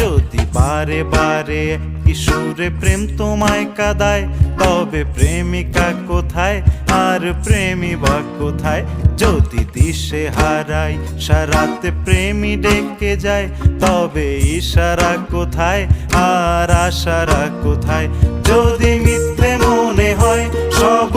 যদি বারে বারে কিশোরে প্রেম তোমায় কাঁদায়, তবে প্রেমিকা কোথায় আর প্রেমী বা কোথায়? যদি দিশে হারাই সারাতে প্রেমী ডেকে যায়, তবে ইশারা কোথায় আর আশারা কোথায়? যদি মিথ্যে মনে হয় সব